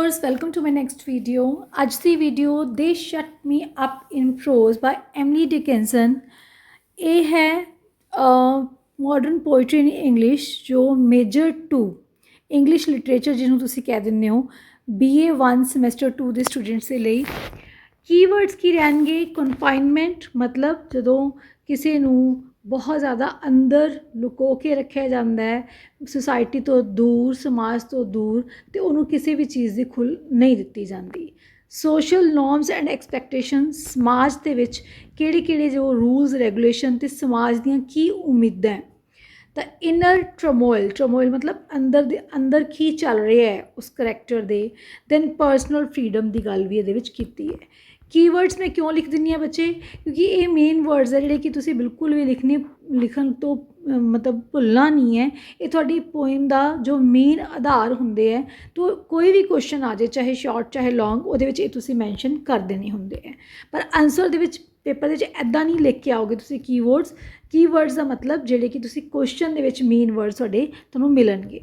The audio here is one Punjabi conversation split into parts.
viewers, welcome to my next video. ਅੱਜ ਦੀ video They Shut Me Up in Prose by Emily Dickinson। ਇਹ ਹੈ ਮਾਡਰਨ ਪੋਇਟਰੀ ਇਨ ਇੰਗਲਿਸ਼ ਜੋ ਮੇਜਰ 2 ਇੰਗਲਿਸ਼ ਲਿਟਰੇਚਰ ਜਿਹਨੂੰ ਤੁਸੀਂ ਕਹਿ ਦਿੰਦੇ ਹੋ BA1 ਸਮੈਸਟਰ 2 ਦੇ ਸਟੂਡੈਂਟਸ ਦੇ ਲਈ। ਕੀਵਰਡਸ ਕੀ ਰਹਿਣਗੇ? ਕਨਫਾਈਨਮੈਂਟ ਮਤਲਬ ਜਦੋਂ ਕਿਸੇ ਨੂੰ ਬਹੁਤ ਜ਼ਿਆਦਾ ਅੰਦਰ ਲੁਕੋ ਕੇ ਰੱਖਿਆ ਜਾਂਦਾ ਹੈ, ਸੁਸਾਇਟੀ ਤੋਂ ਦੂਰ, ਸਮਾਜ ਤੋਂ ਦੂਰ, ਅਤੇ ਉਹਨੂੰ ਕਿਸੇ ਵੀ ਚੀਜ਼ ਦੀ ਖੁੱਲ੍ਹ ਨਹੀਂ ਦਿੱਤੀ ਜਾਂਦੀ। ਸੋਸ਼ਲ ਨੋਰਮਸ ਐਂਡ ਐਕਸਪੈਕਟੇਸ਼ਨ, ਸਮਾਜ ਦੇ ਵਿੱਚ ਕਿਹੜੇ ਕਿਹੜੇ ਜੋ ਰੂਲਸ ਰੈਗੂਲੇਸ਼ਨ ਅਤੇ ਸਮਾਜ ਦੀਆਂ ਕੀ ਉਮੀਦਾਂ ਹੈ। ਤਾਂ ਇਨਰ ਟਰਮੋਇਲ ਮਤਲਬ ਅੰਦਰ ਕੀ ਚੱਲ ਰਿਹਾ ਹੈ ਉਸ ਕਰੈਕਟਰ ਦੇ। ਦੈਨ ਪਰਸਨਲ ਫਰੀਡਮ ਦੀ ਗੱਲ ਵੀ ਇਹਦੇ ਵਿੱਚ ਕੀਤੀ ਹੈ। ਕੀਵਰਡਸ ਮੈਂ ਕਿਉਂ ਲਿਖ ਦਿੰਦੀ ਹਾਂ ਬੱਚੇ? ਕਿਉਂਕਿ ਇਹ ਮੇਨ ਵਰਡਸ ਹੈ ਜਿਹੜੇ ਕਿ ਤੁਸੀਂ ਬਿਲਕੁਲ ਵੀ ਲਿਖਣ ਤੋਂ ਮਤਲਬ ਭੁੱਲਣਾ ਨਹੀਂ ਹੈ। ਇਹ ਤੁਹਾਡੀ ਪੋਇਮ ਦਾ ਜੋ ਮੇਨ ਆਧਾਰ ਹੁੰਦੇ ਹੈ। ਤਾਂ ਕੋਈ ਵੀ ਕੁਐਸਚਨ ਆ ਜਾਏ, ਚਾਹੇ ਸ਼ਾਰਟ ਚਾਹੇ ਲੌਂਗ, ਉਹਦੇ ਵਿੱਚ ਇਹ ਤੁਸੀਂ ਮੈਂਸ਼ਨ ਕਰ ਦੇਣੇ ਹੁੰਦੇ ਹੈ। ਪਰ ਆਨਸਰ ਦੇ ਵਿੱਚ ਪੇਪਰ ਦੇ ਵਿੱਚ ਇੱਦਾਂ ਨਹੀਂ ਲਿਖ ਕੇ ਆਓਗੇ ਤੁਸੀਂ ਕੀਵਰਡਸ ਦਾ ਮਤਲਬ ਜਿਹੜੇ ਕਿ ਤੁਸੀਂ ਕੁਐਸਚਨ ਦੇ ਵਿੱਚ ਮੇਨ ਵਰਡਸ ਤੁਹਾਡੇ ਤੁਹਾਨੂੰ ਮਿਲਣਗੇ।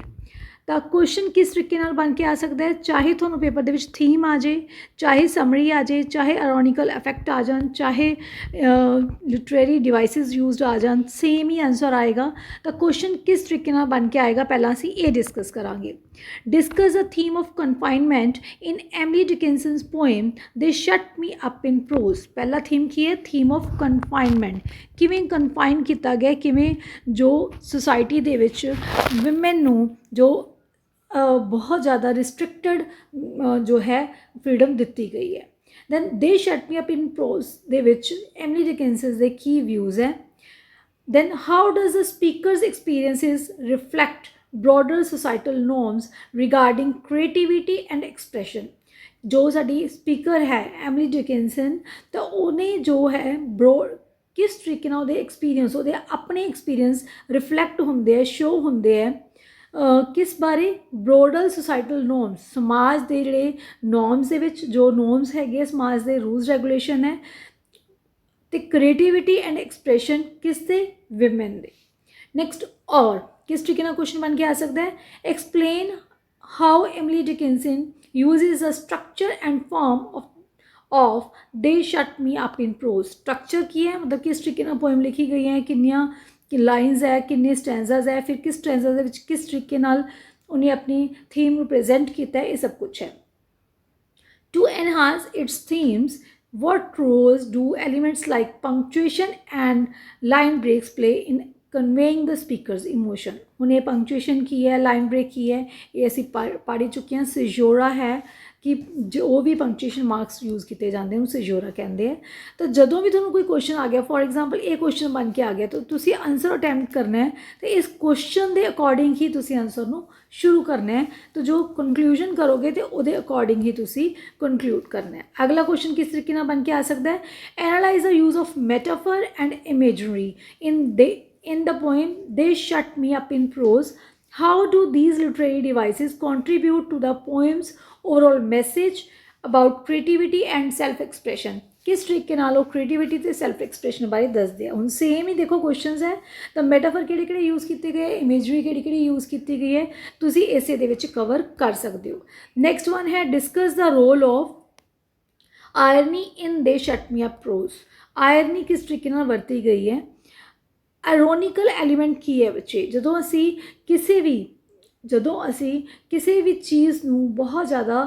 ਤਾਂ ਕੁਐਸਚਨ ਕਿਸ ਤਰੀਕੇ ਨਾਲ ਬਣ ਕੇ ਆ ਸਕਦਾ ਹੈ? ਚਾਹੇ ਤੁਹਾਨੂੰ ਪੇਪਰ ਦੇ ਵਿੱਚ ਥੀਮ ਆ ਜਾਏ, ਚਾਹੇ ਸਮਰੀ ਆ ਜਾਏ, ਚਾਹੇ ਆਇਰੋਨੀਕਲ ਇਫੈਕਟ ਆ ਜਾਣ, ਚਾਹੇ ਲਿਟਰੇਰੀ ਡਿਵਾਈਸਿਸ ਯੂਜ਼ਡ ਆ ਜਾਣ, ਸੇਮ ਹੀ ਆਨਸਰ ਆਏਗਾ। ਤਾਂ ਕੁਐਸਚਨ ਕਿਸ ਤਰੀਕੇ ਨਾਲ ਬਣ ਕੇ ਆਏਗਾ ਪਹਿਲਾਂ ਅਸੀਂ ਇਹ ਡਿਸਕਸ ਕਰਾਂਗੇ। Discuss the theme of confinement in Emily Dickinson's poem they shut me up in prose. ਪਹਿਲਾ ਥੀਮ ਕੀ ਹੈ? Theme of confinement. ਕਿਵੇਂ ਕਨਫਾਈਨ ਕੀਤਾ ਗਿਆ, ਕਿਵੇਂ ਜੋ ਸੁਸਾਇਟੀ ਦੇ ਵਿੱਚ ਵਿਮਨ ਨੂੰ ਜੋ ਬਹੁਤ ਜ਼ਿਆਦਾ ਰਿਸਟ੍ਰਿਕਟਡ ਜੋ ਹੈ ਫਰੀਡਮ ਦਿੱਤੀ ਗਈ ਹੈ। Then they shut me up in prose ਦੇ ਵਿੱਚ ਐਮਲੀ ਡਿਕਿੰਸਨ ਦੇ ਕੀ ਵਿਊਜ਼ ਹੈ। Then how does the speakers experiences reflect broader societal norms regarding creativity and expression। ਜੋ ਸਾਡੀ ਸਪੀਕਰ ਹੈ ਐਮਲੀ ਡਿਕਿੰਸਨ, ਤਾਂ ਉਹਨੇ ਜੋ ਹੈ ਕਿਸ ਤਰੀਕੇ ਨਾਲ ਉਹਦੇ ਐਕਸਪੀਰੀਅੰਸ, ਉਹਦੇ ਆਪਣੇ ਐਕਸਪੀਰੀਅੰਸ ਰਿਫਲੈਕਟ ਹੁੰਦੇ ਹੈ, ਸ਼ੋ ਹੁੰਦੇ ਹੈ ਕਿਸ ਬਾਰੇ? ਬਰੋਡਰ ਸੋਸਾਈਟਲ ਨੋਰਮਸ, ਸਮਾਜ ਦੇ ਜਿਹੜੇ ਨੋਰਮਸ ਦੇ ਵਿੱਚ ਜੋ ਨੋਰਮਸ ਹੈਗੇ ਸਮਾਜ ਦੇ ਰੂਲਸ ਰੈਗੂਲੇਸ਼ਨ ਹੈ, ਅਤੇ ਕ੍ਰੀਏਟੀਵਿਟੀ ਐਂਡ ਐਕਸਪ੍ਰੈਸ਼ਨ ਕਿਸ ਦੇ? ਵਿਮਨ ਦੇ। ਨੈਕਸਟ ਔਰ ਕਿਸ ਤਰੀਕੇ ਨਾਲ ਕੁਐਸਚਨ ਬਣ ਕੇ ਆ ਸਕਦਾ ਹੈ? Explain how Emily Dickinson uses a structure and form of they shut me up in prose. Structure ਕੀ ਹੈ? ਮਤਲਬ ਕਿਸ ਤਰੀਕੇ ਨਾਲ ਪੋਇਮ ਲਿਖੀ ਗਈ ਹੈ, ਕਿੰਨੀਆਂ ਲਾਈਨਸ ਹੈ, ਕਿੰਨੇ ਸਟੈਂਜ਼ਾਜ਼ ਹੈ, ਫਿਰ ਕਿਸ ਸਟੈਂਜ਼ਾਜ਼ ਦੇ ਵਿੱਚ ਕਿਸ ਤਰੀਕੇ ਨਾਲ ਉਹਨੇ ਆਪਣੀ ਥੀਮ ਨੂੰ ਪ੍ਰੈਜ਼ੈਂਟ ਕੀਤਾ ਹੈ, ਇਹ ਸਭ ਕੁਛ ਹੈ। To enhance its themes what roles do elements like punctuation and line breaks play in conveying the speaker's emotion। ਹੁਣ ਇਹ ਪੰਕਚੁਏਸ਼ਨ ਕੀ ਹੈ, ਲਾਈਨ ਬ੍ਰੇਕ ਕੀ ਹੈ, ਇਹ ਅਸੀਂ ਪੜ੍ਹ ਚੁੱਕੇ ਹਾਂ। ਸਿਜੋਰਾ ਹੈ ਕਿ ਜੋ ਵੀ ਪੰਕਚੁਏਸ਼ਨ ਮਾਰਕਸ ਯੂਜ਼ ਕੀਤੇ ਜਾਂਦੇ ਉਹਨੂੰ ਸਿਜੋਰਾ ਕਹਿੰਦੇ ਆ। ਤਾਂ ਜਦੋਂ ਵੀ ਤੁਹਾਨੂੰ ਕੋਈ ਕੁਐਸਚਨ ਆ ਗਿਆ, ਫੋਰ ਐਗਜ਼ਾਮਪਲ ਇਹ ਕੁਐਸਚਨ ਬਣ ਕੇ ਆ ਗਿਆ, ਤਾਂ ਤੁਸੀਂ ਆਨਸਰ ਅਟੈਂਪਟ ਕਰਨਾ ਹੈ ਅਤੇ ਇਸ ਕੁਐਸਚਨ ਦੇ ਅਕੋਰਡਿੰਗ ਹੀ ਤੁਸੀਂ ਆਨਸਰ ਨੂੰ ਸ਼ੁਰੂ ਕਰਨਾ ਹੈ। ਤਾਂ ਜੋ ਕਨਕਲੂਜਨ ਕਰੋਗੇ ਤਾਂ ਉਹਦੇ ਅਕੋਰਡਿੰਗ ਹੀ ਤੁਸੀਂ ਕਨਕਲੂਡ ਕਰਨਾ ਹੈ। ਅਗਲਾ ਕੁਐਸਚਨ ਕਿਸ ਤਰੀਕੇ ਨਾਲ ਬਣ ਕੇ ਆ ਸਕਦਾ ਹੈ? Analyse the use of metaphor and imagery in the poem They Shut Me Up in Prose। How do these literary devices contribute to the poem's overall message about creativity and self-expression? किस तरीके नाल क्रिएटिविटी ते सैल्फ एक्सप्रैशन बारे दसदे हैं। हुण सेम ही देखो क्वेश्चनस है, तो मैटाफर किहड़े यूज़ किए गए, इमेजरी किहड़ी यूज़ की गई है, तुसीं इसे दे विच कवर कर सकते हो। नैक्सट वन है discuss the role of irony in they shut me up prose. Irony किस तरीके नाल वरती गई है। आयरोनिकल एलीमेंट की है बच्चे? ਜਦੋਂ ਅਸੀਂ ਕਿਸੇ ਵੀ ਚੀਜ਼ ਨੂੰ ਬਹੁਤ ਜ਼ਿਆਦਾ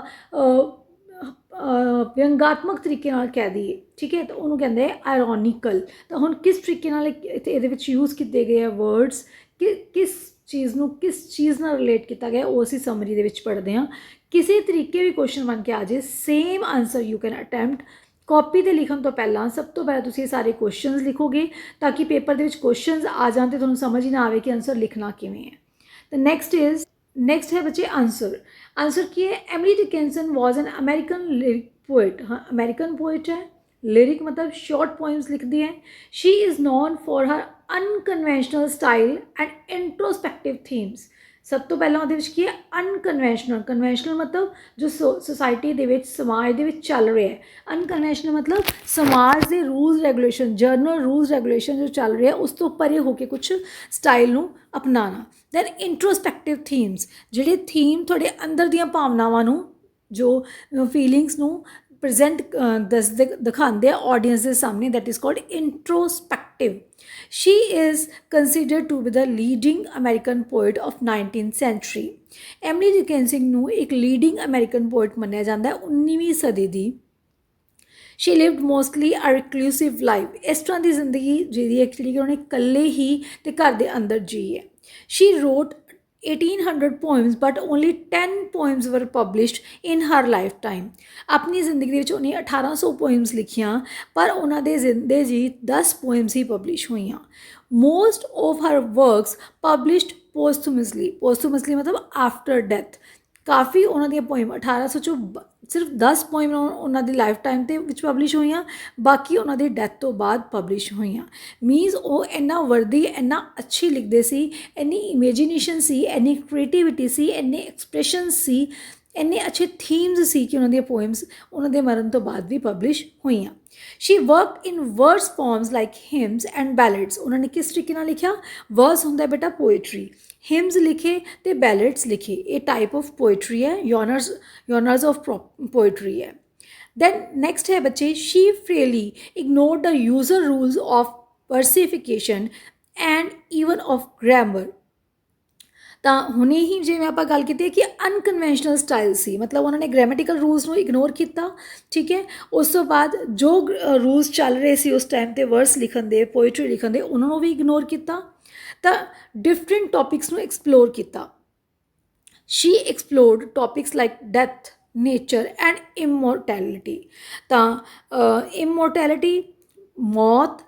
ਵਿਅੰਗਾਤਮਕ ਤਰੀਕੇ ਨਾਲ ਕਹਿ ਦਈਏ, ਠੀਕ ਹੈ, ਤਾਂ ਉਹਨੂੰ ਕਹਿੰਦੇ ਆਇਰੋਨੀਕਲ। ਤਾਂ ਹੁਣ ਕਿਸ ਤਰੀਕੇ ਨਾਲ ਇਹਦੇ ਵਿੱਚ ਯੂਜ਼ ਕੀਤੇ ਗਏ ਆ ਵਰਡਸ, ਕਿ ਕਿਸ ਚੀਜ਼ ਨਾਲ ਰਿਲੇਟ ਕੀਤਾ ਗਿਆ, ਉਹ ਅਸੀਂ ਸਮਰੀ ਦੇ ਵਿੱਚ ਪੜ੍ਹਦੇ ਹਾਂ। ਕਿਸੇ ਤਰੀਕੇ ਵੀ ਕੁਐਸਚਨ ਬਣ ਕੇ ਆ ਜਾਏ, same answer you can attempt. Copy 'ਤੇ ਲਿਖਣ ਤੋਂ ਪਹਿਲਾਂ ਸਭ ਤੋਂ ਪਹਿਲਾਂ ਤੁਸੀਂ ਇਹ ਸਾਰੇ ਕੁਐਸਚਨਸ ਲਿਖੋਗੇ ਤਾਂ ਕਿ ਪੇਪਰ ਦੇ ਵਿੱਚ ਕੁਐਸਚਨਸ ਆ ਜਾਣ ਅਤੇ ਤੁਹਾਨੂੰ ਸਮਝ ਹੀ ਨਾ ਆਵੇ ਕਿ ਆਨਸਰ ਲਿਖਣਾ ਕਿਵੇਂ ਹੈ। ਤਾਂ ਨੈਕਸਟ ਹੈ ਬੱਚੇ ਆਨਸਰ ਕੀ ਹੈ? Emily Dickinson was an American lyric poet. ਹਾਂ, ਅਮਰੀਕਨ ਪੋਇਟ ਹੈ। ਲਿਰਿਕ ਮਤਲਬ ਸ਼ਾਰਟ ਪੋਇਮਸ ਲਿਖਦੀ ਹੈ। She is known for her unconventional style and introspective themes. ਸਭ ਤੋਂ ਪਹਿਲਾਂ ਉਹਦੇ ਵਿੱਚ ਕੀ ਹੈ? ਕਨਵੈਨਸ਼ਨਲ ਮਤਲਬ ਜੋ ਸੁਸਾਇਟੀ ਦੇ ਵਿੱਚ, ਸਮਾਜ ਦੇ ਵਿੱਚ ਚੱਲ ਰਿਹਾ ਹੈ। ਅਨਕਨਵੈਨਸ਼ਨਲ ਮਤਲਬ ਸਮਾਜ ਦੇ rules regulation, general rules regulation ਜੋ ਚੱਲ ਰਿਹਾ ਉਸ ਤੋਂ ਪਰੇ ਹੋ ਕੇ ਕੁਛ ਸਟਾਈਲ ਨੂੰ ਅਪਣਾਉਣਾ। ਦੈਨ ਇੰਟਰੋਸਪੈਕਟਿਵ ਥੀਮਸ, ਜਿਹੜੇ ਥੀਮ ਤੁਹਾਡੇ ਅੰਦਰ ਦੀਆਂ ਭਾਵਨਾਵਾਂ ਨੂੰ जो ਫੀਲਿੰਗਸ ਨੂੰ ਪ੍ਰੈਜ਼ੈਂਟ ਦਿਖਾਉਂਦੇ ਆ ਆਡੀਅנס ਦੇ ਸਾਹਮਣੇ, that is called introspective. She is considered to be the leading American poet of 19th century. Emily Dickinson ਨੂੰ ਇੱਕ ਲੀਡਿੰਗ ਅਮਰੀਕਨ ਪੋਇਟ ਮੰਨਿਆ ਜਾਂਦਾ ਹੈ 19ਵੀਂ ਸਦੀ ਦੀ। She lived mostly a reclusive life. ਇਸ ਤਰ੍ਹਾਂ ਦੀ ਜ਼ਿੰਦਗੀ ਜਿਹਦੀ ਐਕਚੁਅਲੀ ਕਿ ਉਹਨੇ ਇਕੱਲੇ ਹੀ ਤੇ ਘਰ ਦੇ ਅੰਦਰ ਜੀ ਹੈ। She wrote 1800 poems but only 10 poems were published in her lifetime. ਆਪਣੀ ਜ਼ਿੰਦਗੀ ਦੇ ਵਿੱਚ ਉਹਨੇ 1800 poems ਲਿਖੀਆਂ ਪਰ ਉਹਨਾਂ ਦੇ ਜ਼ਿੰਦੇ ਜੀ 10 poems ਹੀ ਪਬਲਿਸ਼ ਹੋਈਆਂ। Most of her works published posthumously ਮਤਲਬ after death। ਕਾਫੀ ਉਹਨਾਂ ਦੀਆਂ ਪੋਇਮ 1800 ਚੋਂ ਸਿਰਫ 10 ਪੋਇਮ ਉਹਨਾਂ ਦੀ ਲਾਈਫ ਟਾਈਮ ਦੇ ਵਿੱਚ ਪਬਲਿਸ਼ ਹੋਈਆਂ, ਬਾਕੀ ਉਹਨਾਂ ਦੀ ਡੈਥ ਤੋਂ ਬਾਅਦ ਪਬਲਿਸ਼ ਹੋਈਆਂ। ਮੀਨਸ ਉਹ ਇੰਨਾ ਵਰਦੀ, ਇੰਨਾ ਅੱਛੀ ਲਿਖਦੇ ਸੀ, ਇੰਨੀ ਇਮੇਜੀਨੇਸ਼ਨ ਸੀ, ਇੰਨੀ ਕ੍ਰੀਏਟੀਵਿਟੀ ਸੀ, ਇੰਨੇ ਐਕਸਪ੍ਰੈਸ਼ਨ ਸੀ, ਇੰਨੇ ਅੱਛੇ ਥੀਮਸ ਸੀ ਕਿ ਉਹਨਾਂ ਦੀਆਂ ਪੋਇਮਸ ਉਹਨਾਂ ਦੇ ਮਰਨ ਤੋਂ ਬਾਅਦ ਵੀ ਪਬਲਿਸ਼ ਹੋਈਆਂ। She work in verse forms like hymns and ballads. ਉਹਨਾਂ ਨੇ ਕਿਸ ਤਰੀਕੇ ਨਾਲ ਲਿਖਿਆ? ਵਰਸ ਹੁੰਦਾ ਬੇਟਾ ਪੋਇਟਰੀ, ਹਿਮਸ ਲਿਖੇ ਤੇ ਬੈਲਡਸ ਲਿਖੇ। ਇਹ ਟਾਈਪ ਆਫ ਪੋਇਟਰੀ ਹੈ, ਯੋਨਰਸ ਆਫ ਪੋਇਟਰੀ ਹੈ। ਦੈਨ ਨੈਕਸਟ ਹੈ ਬੱਚੇ, she freely ignored the usual rules of versification and even of grammar. ਤਾਂ ਹੁਣੇ ਹੀ ਜਿਵੇਂ ਆਪਾਂ ਗੱਲ ਕੀਤੀ ਹੈ ਕਿ ਅਨਕਨਵੈਨਸ਼ਨਲ ਸਟਾਈਲ ਸੀ, ਮਤਲਬ ਉਹਨਾਂ ਨੇ ਗ੍ਰਾਮੈਟੀਕਲ ਰੂਲਸ ਨੂੰ ਇਗਨੋਰ ਕੀਤਾ। ਠੀਕ ਹੈ, ਉਸ ਤੋਂ ਬਾਅਦ ਜੋ ਰੂਲਸ ਚੱਲ ਰਹੇ ਸੀ ਉਸ ਟਾਈਮ 'ਤੇ ਵਰਸ ਲਿਖਣ ਦੇ, ਪੋਇਟਰੀ ਲਿਖਣ ਦੇ, ਉਹਨਾਂ ਨੂੰ ਵੀ ਇਗਨੋਰ ਕੀਤਾ। ਤਾਂ ਡਿਫਰੈਂਟ ਟੋਪਿਕਸ ਨੂੰ ਐਕਸਪਲੋਰ ਕੀਤਾ। She explored topics like death, nature and immortality. ਤਾਂ ਇਮੋਰਟੈਲਿਟੀ, ਮੌਤ,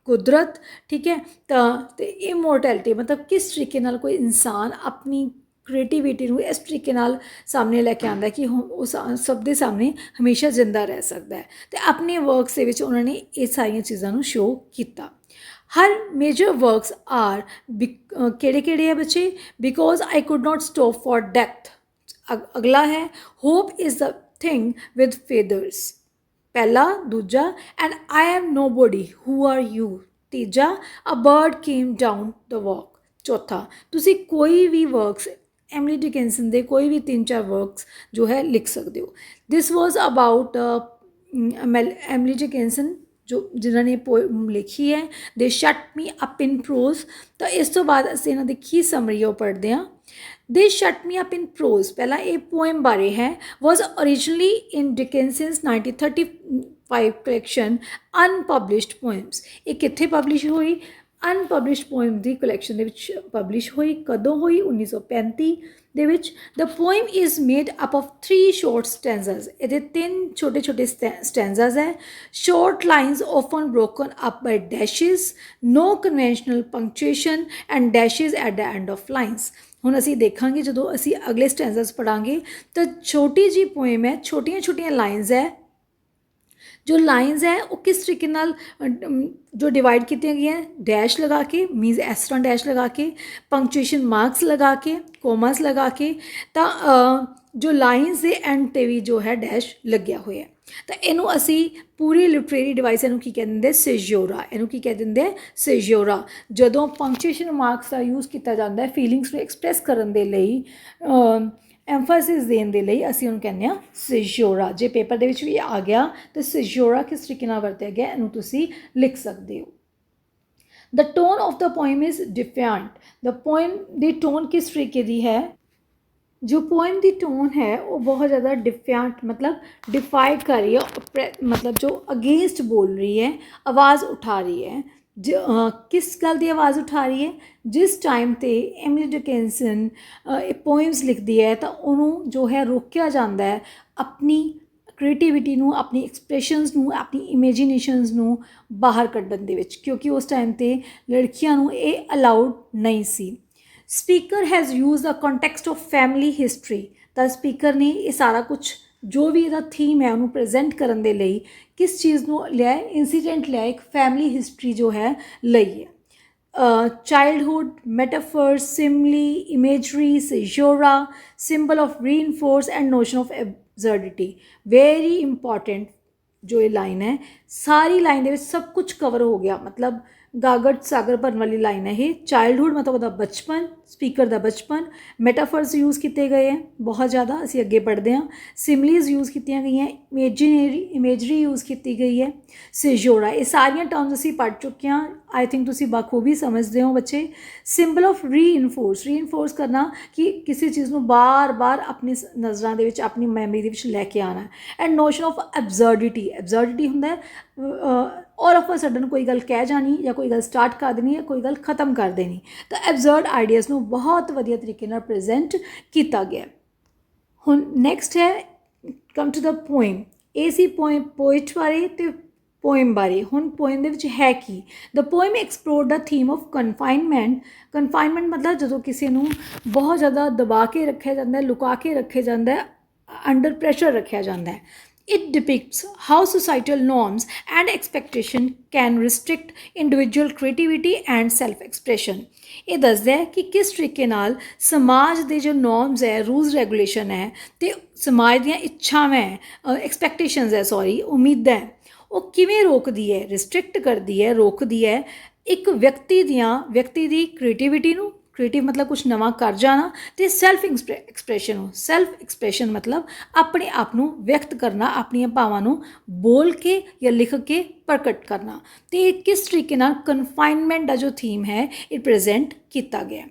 ਕੁਦਰਤ, ਠੀਕ ਹੈ, ਤਾਂ ਤੇ ਇਮੋਰਟੈਲਿਟੀ ਮਤਲਬ ਕਿਸ ਤਰੀਕੇ ਨਾਲ ਕੋਈ ਇਨਸਾਨ ਆਪਣੀ ਕ੍ਰੀਏਟੀਵਿਟੀ ਨੂੰ ਇਸ ਤਰੀਕੇ ਨਾਲ ਸਾਹਮਣੇ ਲੈ ਕੇ ਆਉਂਦਾ ਕਿ ਉਹ ਸਭ ਦੇ ਸਾਹਮਣੇ ਹਮੇਸ਼ਾ ਜ਼ਿੰਦਾ ਰਹਿ ਸਕਦਾ ਹੈ। ਅਤੇ ਆਪਣੇ ਵਰਕਸ ਦੇ ਵਿੱਚ ਉਹਨਾਂ ਨੇ ਇਹ ਸਾਰੀਆਂ ਚੀਜ਼ਾਂ ਨੂੰ ਸ਼ੋਅ ਕੀਤਾ। ਹਰ ਮੇਜਰ ਵਰਕਸ ਆਰ ਕਿਹੜੇ ਕਿਹੜੇ ਹੈ ਬੱਚੇ? Because I could not stop for death. ਅਗਲਾ ਹੈ hope is the thing with feathers. ਪਹਿਲਾ, ਦੂਜਾ and I am nobody who are you. ਤੀਜਾ a bird came down the walk. ਚੌਥਾ, ਤੁਸੀਂ ਕੋਈ ਵੀ ਵਰਕਸ ਐਮਿਲੀ ਡਿਕਿੰਸਨ ਦੇ ਕੋਈ ਵੀ 3-4 ਵਰਕਸ ਜੋ ਹੈ ਲਿਖ ਸਕਦੇ ਹੋ। ਦਿਸ ਵਾਜ਼ ਅਬਾਊਟ ਐਮਿਲੀ ਡਿਕਿੰਸਨ ਜੋ ਜਿਨ੍ਹਾਂ ਨੇ ਪੋਇਮ ਲਿਖੀ ਹੈ they shut me up in prose. ਤਾਂ ਇਸ ਤੋਂ ਬਾਅਦ ਅਸੀਂ ਇਹਨਾਂ ਦੀ ਕੀ ਸਮਰੀ ਉਹ ਪੜ੍ਹਦੇ ਹਾਂ। They shut me up in prose, ਪਹਿਲਾਂ ਇਹ ਪੋਇਮ ਬਾਰੇ ਹੈ। Was originally in Dickinson's 1935 collection unpublished poems. ਇਹ ਕਿੱਥੇ ਪਬਲਿਸ਼ ਹੋਈ? ਅਨਪਬਲਿਸ਼ਡ ਪੋਇਮ ਦੀ ਕਲੈਕਸ਼ਨ ਦੇ ਵਿੱਚ ਪਬਲਿਸ਼ ਹੋਈ। ਕਦੋਂ ਹੋਈ? 1935 ਦੇ ਵਿੱਚ। The poem is made up of 3 short stanzas. ਇਹਦੇ 3 ਛੋਟੇ ਛੋਟੇ ਸਟੈਂਜ਼ਾਸ ਹੈ। Short lines often broken up by dashes, no conventional punctuation and dashes at the end of lines. ਹੁਣ ਅਸੀਂ ਦੇਖਾਂਗੇ ਜਦੋਂ ਅਸੀਂ ਅਗਲੇ ਸਟੈਂਜ਼ਾਸ ਪੜ੍ਹਾਂਗੇ ਤਾਂ ਛੋਟੀ ਜਿਹੀ ਪੋਇਮ ਹੈ, ਛੋਟੀਆਂ ਛੋਟੀਆਂ ਲਾਈਨਸ ਹੈ। ਜੋ ਲਾਈਨਸ ਹੈ ਉਹ ਕਿਸ ਤਰੀਕੇ ਨਾਲ ਜੋ ਡਿਵਾਈਡ ਕੀਤੀਆਂ ਗਈਆਂ, ਡੈਸ਼ ਲਗਾ ਕੇ, ਮੀਨਸ ਇਸ ਤਰ੍ਹਾਂ ਡੈਸ਼ ਲਗਾ ਕੇ, ਪੰਕਚੁਏਸ਼ਨ ਮਾਰਕਸ ਲਗਾ ਕੇ, ਕੋਮਸ ਲਗਾ ਕੇ, ਤਾਂ ਜੋ ਲਾਈਨਸ ਦੇ ਐਂਡ 'ਤੇ ਵੀ ਜੋ ਹੈ ਡੈਸ਼ ਲੱਗਿਆ ਹੋਇਆ। ਤਾਂ ਇਹਨੂੰ ਅਸੀਂ ਪੂਰੀ ਲਿਟਰੇਰੀ ਡਿਵਾਈਸ ਇਹਨੂੰ ਕੀ ਕਹਿ ਦਿੰਦੇ? ਸਿਜੋਰਾ। ਇਹਨੂੰ ਕੀ ਕਹਿ ਦਿੰਦੇ? ਸਿਜੋਰਾ। ਜਦੋਂ ਪੰਕਚੁਏਸ਼ਨ ਮਾਰਕਸ ਦਾ ਯੂਜ਼ ਕੀਤਾ ਜਾਂਦਾ ਹੈ ਫੀਲਿੰਗਸ ਨੂੰ ਐਕਸਪ੍ਰੈਸ ਕਰਨ ਦੇ ਲਈ, ਐਮਫੈਸਿਸ ਦੇਣ ਦੇ ਲਈ, ਅਸੀਂ ਉਹਨੂੰ ਕਹਿੰਦੇ ਹਾਂ ਸਿਜੋਰਾ। ਜੇ ਪੇਪਰ ਦੇ ਵਿੱਚ ਵੀ ਆ ਗਿਆ ਤਾਂ ਸਿਜੋਰਾ ਕਿਸ ਤਰੀਕੇ ਨਾਲ ਵਰਤਿਆ ਗਿਆ ਇਹਨੂੰ ਤੁਸੀਂ ਲਿਖ ਸਕਦੇ ਹੋ। The tone of the poem is defiant. ਦ ਪੋਇਮ ਦੀ ਟੋਨ ਕਿਸ ਤਰੀਕੇ ਦੀ ਹੈ? ਜੋ ਪੋਇਮ ਦੀ ਟੋਨ ਹੈ ਉਹ ਬਹੁਤ ਜ਼ਿਆਦਾ ਡਿਫੈਂਟ ਮਤਲਬ ਡਿਫਾਈਡ ਕਰ ਰਹੀ ਹੈ, ਮਤਲਬ ਜੋ ਅਗੇਂਸਟ ਬੋਲ ਰਹੀ ਹੈ, ਆਵਾਜ਼ ਉਠਾ ਰਹੀ ਹੈ। ਕਿਸ ਗੱਲ ਦੀ ਆਵਾਜ਼ ਉਠਾ ਰਹੀ ਹੈ? ਜਿਸ ਟਾਈਮ 'ਤੇ ਐਮਿਲੀ ਡਿਕਿੰਸਨ ਇਹ ਪੋਇਮਸ ਲਿਖਦੀ ਹੈ ਤਾਂ ਉਹਨੂੰ ਜੋ ਹੈ ਰੋਕਿਆ ਜਾਂਦਾ ਹੈ ਆਪਣੀ ਕ੍ਰੀਏਟੀਵਿਟੀ ਨੂੰ, ਆਪਣੀ ਐਕਸਪ੍ਰੈਸ਼ਨਸ ਨੂੰ, ਆਪਣੀ ਇਮੇਜੀਨੇਸ਼ਨਸ ਨੂੰ ਬਾਹਰ ਕੱਢਣ ਦੇ ਵਿੱਚ, ਕਿਉਂਕਿ ਉਸ ਟਾਈਮ 'ਤੇ ਲੜਕੀਆਂ ਨੂੰ ਇਹ ਅਲਾਉਡ ਨਹੀਂ ਸੀ। Speaker has use the context of family history. ਤਾਂ ਸਪੀਕਰ ਨੇ ਇਹ ਸਾਰਾ ਕੁਛ ਜੋ ਵੀ ਇਹਦਾ ਥੀਮ ਹੈ ਉਹਨੂੰ ਪ੍ਰੈਜ਼ੈਂਟ ਕਰਨ ਦੇ ਲਈ ਕਿਸ ਚੀਜ਼ ਨੂੰ ਲਿਆ? ਇੰਸੀਡੈਂਟ ਲਿਆ, ਇੱਕ ਫੈਮਿਲੀ ਹਿਸਟਰੀ ਜੋ ਹੈ ਲਈ ਹੈ। Childhood, metaphor, simile, imagery, caesura, symbol of reinforce and notion of absurdity. Very important ਜੋ ਇਹ ਲਾਈਨ ਹੈ, ਸਾਰੀ ਲਾਈਨ ਦੇ ਵਿੱਚ ਸਭ ਕੁਝ ਕਵਰ ਹੋ ਗਿਆ। ਮਤਲਬ गागट सागर भरन वाली लाइन है ये। चाइल्डहुड मतलब ਉਹਦਾ बचपन, स्पीकर ਦਾ बचपन। ਮੈਟਾਫਰਸ यूज़ किए गए हैं बहुत ज़्यादा, ਅਸੀਂ ਅੱਗੇ पढ़ते हैं। सिमलीज यूज़ ਕੀਤੀਆਂ ਗਈਆਂ, इमेजरी यूज़ की गई है। सिजोड़ा, ये सारियां टर्म्स ਅਸੀਂ पढ़ चुके हैं, आई थिंक तुसी बखूबी समझते हो बच्चे। सिंबल ऑफ रीइनफोर्स करना कि किसी चीज़ को बार बार अपनी नज़रों के अपनी मैमरी के लैके आना। एंड नोशन ऑफ एबजर्डिटी होंदा है और ऑफ अ सडन कोई गल कह जानी या कोई गल स्टार्ट कर देनी या कोई गल खत्म कर देनी। तो एबजर्ड आइडियाज़ को बहुत वधिया तरीके नाल प्रेजेंट किया गया। हुण नैक्सट है कम टू द पोएम। ये सी पोइट बारे तो पोएम बारे। हुण पोएम दे विच है कि the poem explore the theme of confinement मतलब जो किसी नूं बहुत ज़्यादा दबा के रखा जाता है, लुका के रखे जाता है, अंडर प्रैशर रखा जाता है। It depicts how societal norms and expectation can restrict individual creativity and self-expression। ये दसदा है कि किस तरीके नाल समाज के जो नॉर्म्स है, रूल्स रेगूलेशन है, तो समाज दी इच्छावां है, एक्सपैक्टेशनस है, सॉरी उम्मीदां है, वो किवें रोकदी है, रिस्ट्रिक्ट करदी है, रोकदी है एक व्यक्ति दी क्रिएटिविटी नूं। क्रिएटिव मतलब कुछ नवा कर जाना, तो सैल्फ एक्सप्रैशन मतलब अपने आप को व्यक्त करना, अपन भावां नूं बोल के या लिख के प्रकट करना। तो किस तरीके नाल कन्फाइनमेंट का जो थीम है ये प्रेजेंट किया गया।